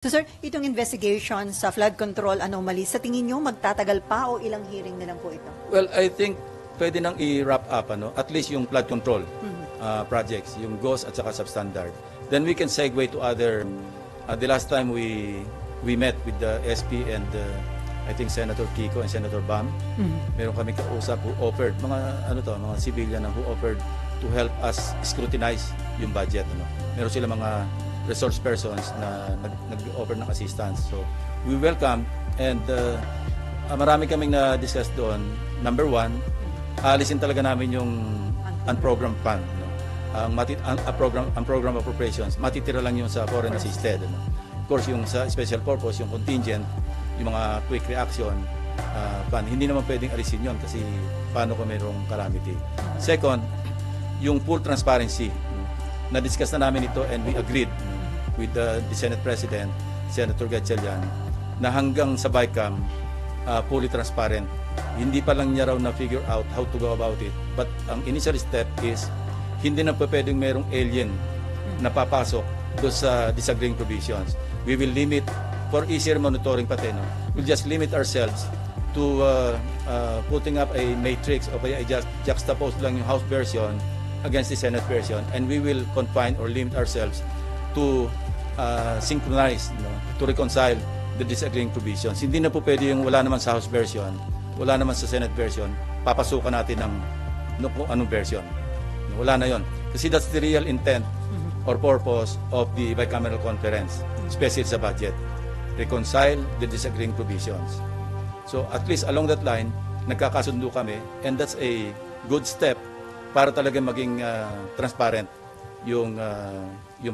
So sir, itong investigation sa flood control anomaly, sa tingin nyo magtatagal pa o ilang hearing na lang po ito? Well, I think pwede nang i-wrap up, at least yung flood control projects, yung GOS at saka substandard. Then we can segue to other, the last time we met with the SP and I think Senator Kiko and Senator Bam, meron kami kausap who offered, mga civilian who offered to help us scrutinize yung budget. Meron sila mga resource persons na nag-offer ng assistance. So, we welcome and marami kaming na-discuss doon. Number one, alisin talaga namin yung unprogrammed fund. Ang program appropriations, matitira lang yung sa foreign assisted. Of course, yung sa special purpose, yung contingent, yung mga quick reaction fund, hindi naman pwedeng alisin yun kasi paano kung mayroong calamity. Second, yung full transparency. Na-discuss na namin ito and we agreed with the Senate President, Senator Gatchalian, na hanggang sa BICAM, fully transparent. Hindi pa lang niya raw na-figure out how to go about it. But ang initial step is, hindi na pwedeng merong alien na papasok doon sa disagreeing provisions. We will limit, for easier monitoring pati, we'll just limit ourselves to putting up a matrix o kaya just juxtapose lang yung House version against the Senate version, and we will confine or limit ourselves to synchronize, to reconcile the disagreeing provisions. Hindi na po pwede yung wala naman sa House version, wala naman sa Senate version, papasukan natin ng anong version. Wala na yon. Kasi that's the real intent or purpose of the bicameral conference, especially sa budget. Reconcile the disagreeing provisions. So at least along that line, nagkakasundo kami, and that's a good step para talaga maging transparent yung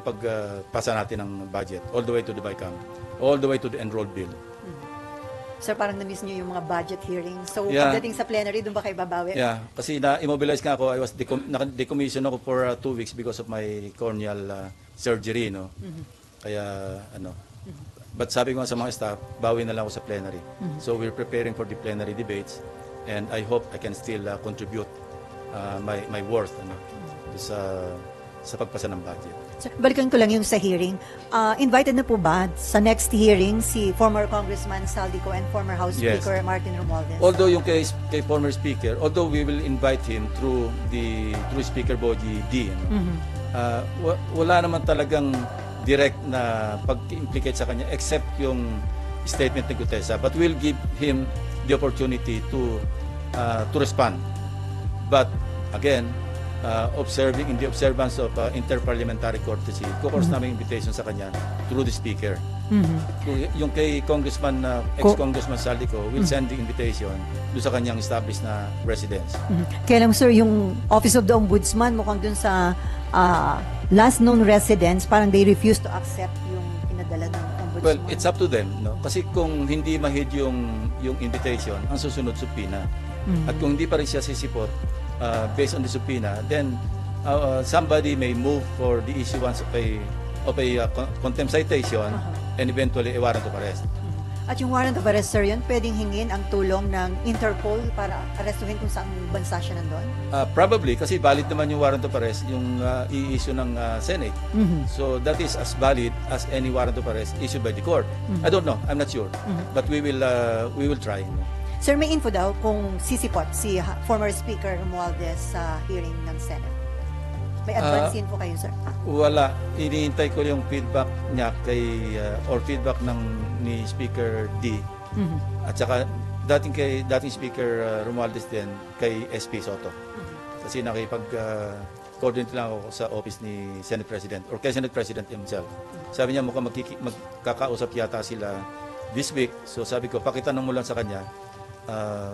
pagpasa natin ng budget all the way to the BICAM, all the way to the enrolled bill. Sir, parang na-miss nyo yung mga budget hearings. So, pagdating sa plenary, doon ba kayo babawi? Yeah, kasi na-immobilize nga ako. I was decommissioned ako for 2 weeks because of my corneal surgery, Kaya, But sabi ko nga sa mga staff, bawi na lang ako sa plenary. So, we're preparing for the plenary debates and I hope I can still contribute my worth sa pagpasa ng budget. Sir, balikan ko lang yung sa hearing. Invited na po ba sa next hearing si former Congressman Saldico and former House Speaker Martin Romualdez? Although yung kay former Speaker, although we will invite him through Speaker Boji D, wala naman talagang direct na pag-implicate sa kanya except yung statement ni Gutesa. But we'll give him the opportunity to respond. But again, observing in the observance of interparliamentary courtesy, kukors namin invitation sa kanya through the Speaker. Yung kay Congressman, ex-Congressman Saldico, will send the invitation doon sa kanyang established na residence. Kaya lang sir, yung Office of the Ombudsman, mukhang dun sa last known residence, parang they refuse to accept yung pinadala ng Ombudsman. Well, it's up to them, Kasi kung hindi ma-hit yung invitation, ang susunod subpoena. At kung hindi pa rin siya sisipot, based on the subpoena, then somebody may move for the issuance of a contempt citation and eventually a warrant of arrest. At yung warrant of arrest, sir, yun, pwedeng hingin ang tulong ng Interpol para arestuhin kung saan bansa siya nandun? Probably, kasi valid naman yung warrant of arrest, yung i-issue ng Senate. So that is as valid as any warrant of arrest issued by the court. I don't know, I'm not sure. But we will try. Sir, may info daw kung sisipot si former Speaker Romualdez sa hearing ng Senate. May advance info kayo, sir? Wala. Iniintay ko yung feedback niya or feedback ni Speaker D. At saka dating Speaker Romualdez din kay SP Soto. Kasi nakipag-coordinate lang ako sa office ni Senate President or kay Senate President himself. Sabi niya mukhang magkakausap yata sila this week. So sabi ko, pakitanong mo lang sa kanya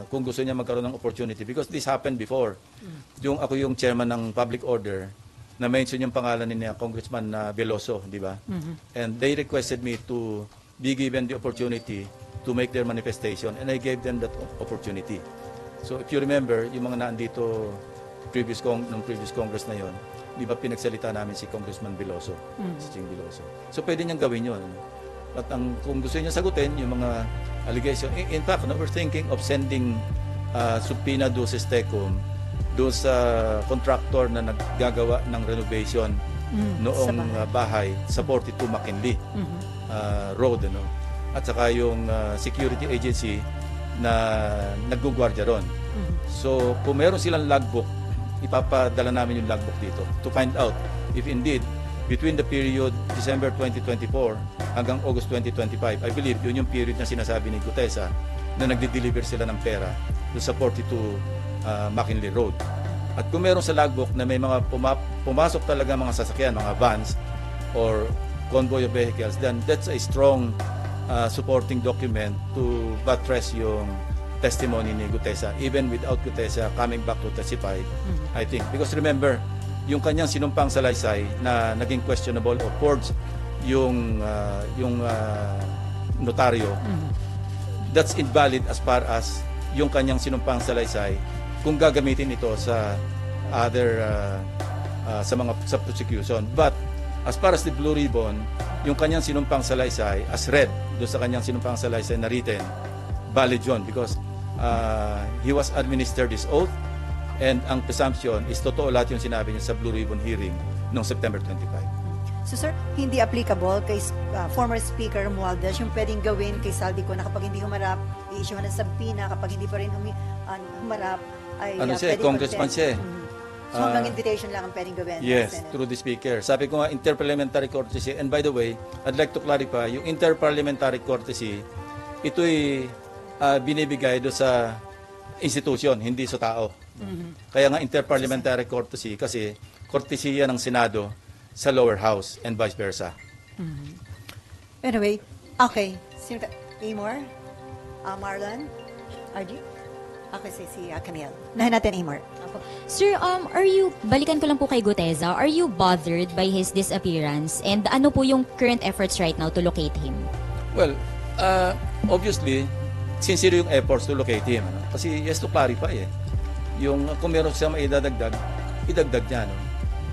kung gusto niya magkaroon ng opportunity because this happened before. Ako yung chairman ng public order na mention yung pangalan ni Congressman Veloso, di ba? And they requested me to be given the opportunity to make their manifestation and I gave them that opportunity. So if you remember, yung mga naandito previous Congress na yon, di ba pinagsalita namin si Congressman Veloso, si Ching Veloso. So pwede niyang gawin yun. At kung gusto niya sagutin yung mga allegation, in fact, we're thinking of sending subpoena do sa STECOM, do sa contractor na naggagawa ng renovation noong bahay sa 42 McKinley. road, ano, at saka yung security agency na naggugwardiya ron. So, kung meron silang logbook, ipapadala namin yung logbook dito to find out if indeed between the period December 2024 hanggang August 2025, I believe yun yung period na sinasabi ni Gutesa na nagde-deliver sila ng pera to sa 42 McKinley Road. At kung meron sa logbook na may mga pumasok talaga mga sasakyan, mga vans or convoy of vehicles, then that's a strong supporting document to buttress yung testimony ni Gutesa, even without Gutesa coming back to testify, I think. Because remember, yung kanyang sinumpang salaysay na naging questionable or forged yung notaryo, that's invalid as far as yung kanyang sinumpang salaysay kung gagamitin ito sa other sa prosecution. But as far as the Blue Ribbon, yung kanyang sinumpang salaysay as read doon sa kanyang sinumpang salaysay na written, valid yun because he was administered this oath, and ang presumption is totoo lahat yung sinabi niya sa Blue Ribbon hearing noong September 25. So sir, hindi applicable kay former Speaker Romualdez yung pwedeng gawin kay Saldico na kapag hindi humarap, i-issue ng sabpina, kapag hindi pa rin humarap, ay Congressman siya. So hanggang invitation lang ang pwedeng gawin. Yes, through the Speaker. Sabi ko nga, interparliamentary courtesy, and by the way, I'd like to clarify, yung interparliamentary courtesy, ito'y binibigay do sa institution, hindi sa tao. Kaya nga interparliamentary courtesy kasi kortesiya ng Senado sa lower house and vice versa. Anyway, okay. Amor? Marlon? RG? Okay, si Camille. Nahin natin, Amor. Sir, balikan ko lang po kay Gutesa, are you bothered by his disappearance? And ano po yung current efforts right now to locate him? Well, obviously, sincere yung efforts to locate him. Ano? Kasi yes to clarify yung kung meron siya maidadagdag, idagdag niya. No?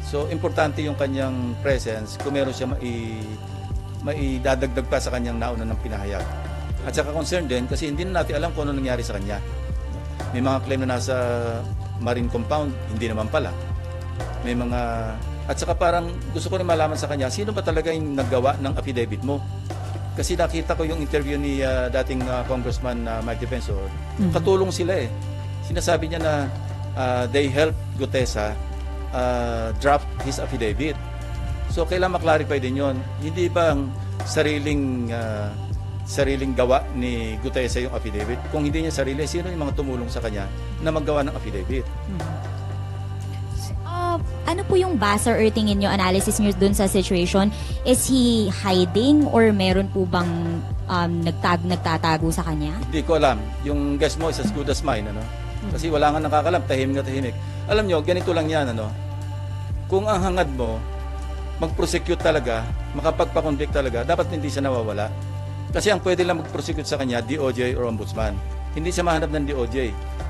So, importante yung kanyang presence kung meron siya maidadagdag pa sa kanyang nauna ng pinahayag. At saka concerned din kasi hindi na natin alam kung ano nangyari sa kanya. May mga claim na nasa marine compound, hindi naman pala. May mga... At saka parang gusto ko rin malaman sa kanya, sino ba talaga yung naggawa ng affidavit mo? Kasi nakita ko yung interview ni dating Congressman Mike Defensor, katulong sila Sinasabi niya na they helped Gutesa draft his affidavit. So kailangan maklarify din yon. Hindi bang sariling gawa ni Gutesa yung affidavit? Kung hindi niya sarili, sino yung mga tumulong sa kanya na maggawa ng affidavit? Ano po yung basa or tingin nyo, analysis nyo dun sa situation? Is he hiding or meron po bang nagtatago sa kanya? Hindi ko alam. Yung guess mo is as good as mine. Ano? Kasi wala nga nakakalam, tahimik na tahimik. Alam nyo, ganito lang yan. Ano? Kung ang hangad mo, mag-prosecute talaga, makapagpa-convict talaga, dapat hindi siya nawawala. Kasi ang pwede lang mag-prosecute sa kanya, DOJ or Ombudsman. Hindi siya mahanap ng DOJ.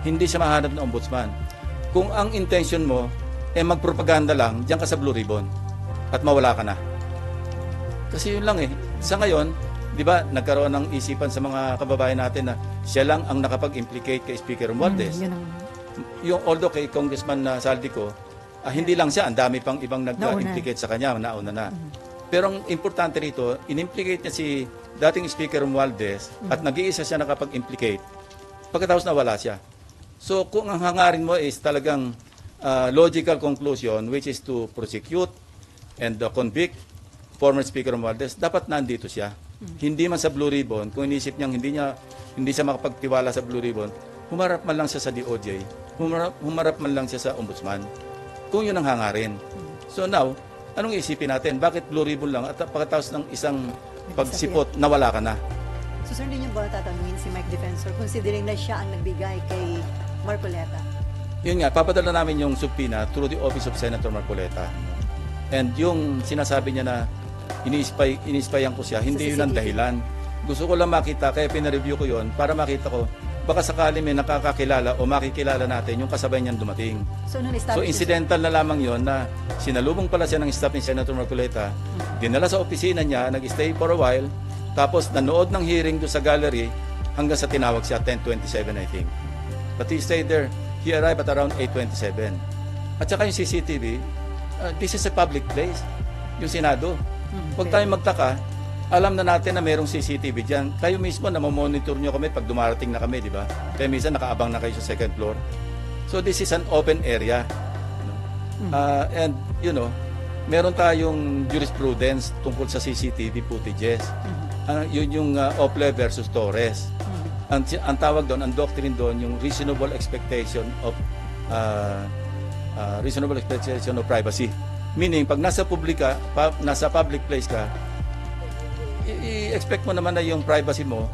Hindi siya mahanap ng Ombudsman. Kung ang intention mo, magpropaganda lang, diyan ka sa Blue Ribbon at mawala ka na. Kasi yun lang Sa ngayon, di ba, nagkaroon ng isipan sa mga kababayan natin na siya lang ang nakapag-implicate kay Speaker Romualdez. Yung although kay Congressman Saldico, hindi lang siya, ang dami pang ibang nag-implicate sa kanya, nauna na. Pero ang importante rito, in-implicate niya si dating Speaker Romualdez at nag-iisa siya nakapag-implicate. Pagkatapos nawala siya. So kung ang hangarin mo is talagang logical conclusion, which is to prosecute and convict former Speaker Romualdez, dapat nandito siya. Hindi man sa Blue Ribbon, kung inisip niyang hindi siya makapagtiwala sa Blue Ribbon, humarap man lang siya sa DOJ, humarap man lang siya sa Ombudsman, kung yun ang hangarin. So now, anong isipin natin? Bakit Blue Ribbon lang at pagkatapos ng isang pagsipot, nawala ka na? So sir, hindi niyo ba tatanungin si Mike Defensor considering na siya ang nagbigay kay Marcoleta? Yun nga, papadala namin yung subpoena through the office of Senator Marcoleta. And yung sinasabi niya na iniispayan ko siya, hindi yun ang dahilan. Gusto ko lang makita, kaya pinareview ko yun para makita ko, baka sakali may nakakakilala o makikilala natin yung kasabay niyan dumating. So incidental na lamang yon na sinalubong pala siya ng staff ni Senator Marcoleta, dinala sa opisina niya, nag-stay for a while, tapos nanood ng hearing doon sa gallery hanggang sa tinawag siya 10:27 I think. But he stayed there. He arrived at around 8:27. At saka yung CCTV, this is a public place, yung Senado. Huwag tayong magtaka alam na natin na mayroong CCTV dyan. Kayo mismo, namamonitor nyo kami pag dumarating na kami, di ba? Kaya minsan nakaabang na kayo sa second floor. So this is an open area. And, meron tayong jurisprudence tungkol sa CCTV footages. Yun yung Ople versus Torres. Ang tawag doon, ang doctrine doon, yung reasonable expectation of privacy. Meaning, pag nasa public place ka, i-expect mo naman na yung privacy mo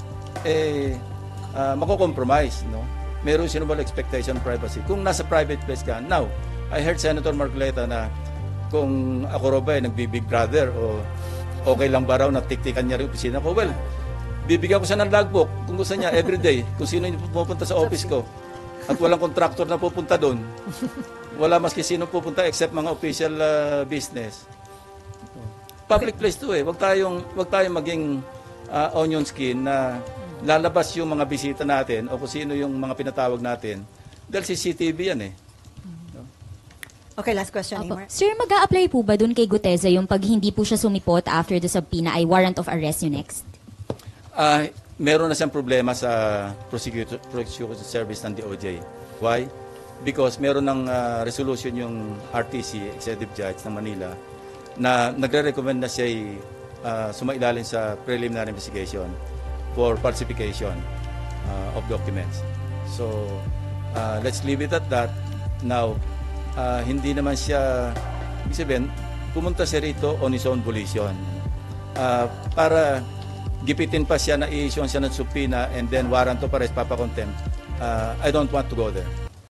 mako-compromise, no? May reasonable expectation of privacy. Kung nasa private place ka, now, I heard Senator Marcoleta na kung ako raw ba nagbi-Big Brother o okay lang ba raw na tiktikan niya rin opisina ko, well, bibigyan ko siya ng logbook kung gusto niya everyday, kung sino yung pupunta sa office ko at walang contractor na pupunta doon, wala maski sino pupunta except mga official business. Public place to Wag tayong maging onion skin na lalabas yung mga bisita natin o kung sino yung mga pinatawag natin dahil CCTV yan Okay, last question, Opo. Amor. Sir, mag-a-apply po ba dun kay Guteza yung pag hindi po siya sumipot after the subpoena ay warrant of arrest yung next? Meron na siyang problema sa prosecution service ng DOJ. Why? Because meron ng resolution yung RTC, Executive Judge ng Manila, na nagre-recommend na siya sumailalim sa preliminary investigation for falsification of documents. So, let's leave it at that. Now, hindi naman siya, ibig sabihin, pumunta siya rito on his own volition. Para gipitin pa siya na i-issue siya ng subpoena and then warrant of arrest, papakontempt. I don't want to go there.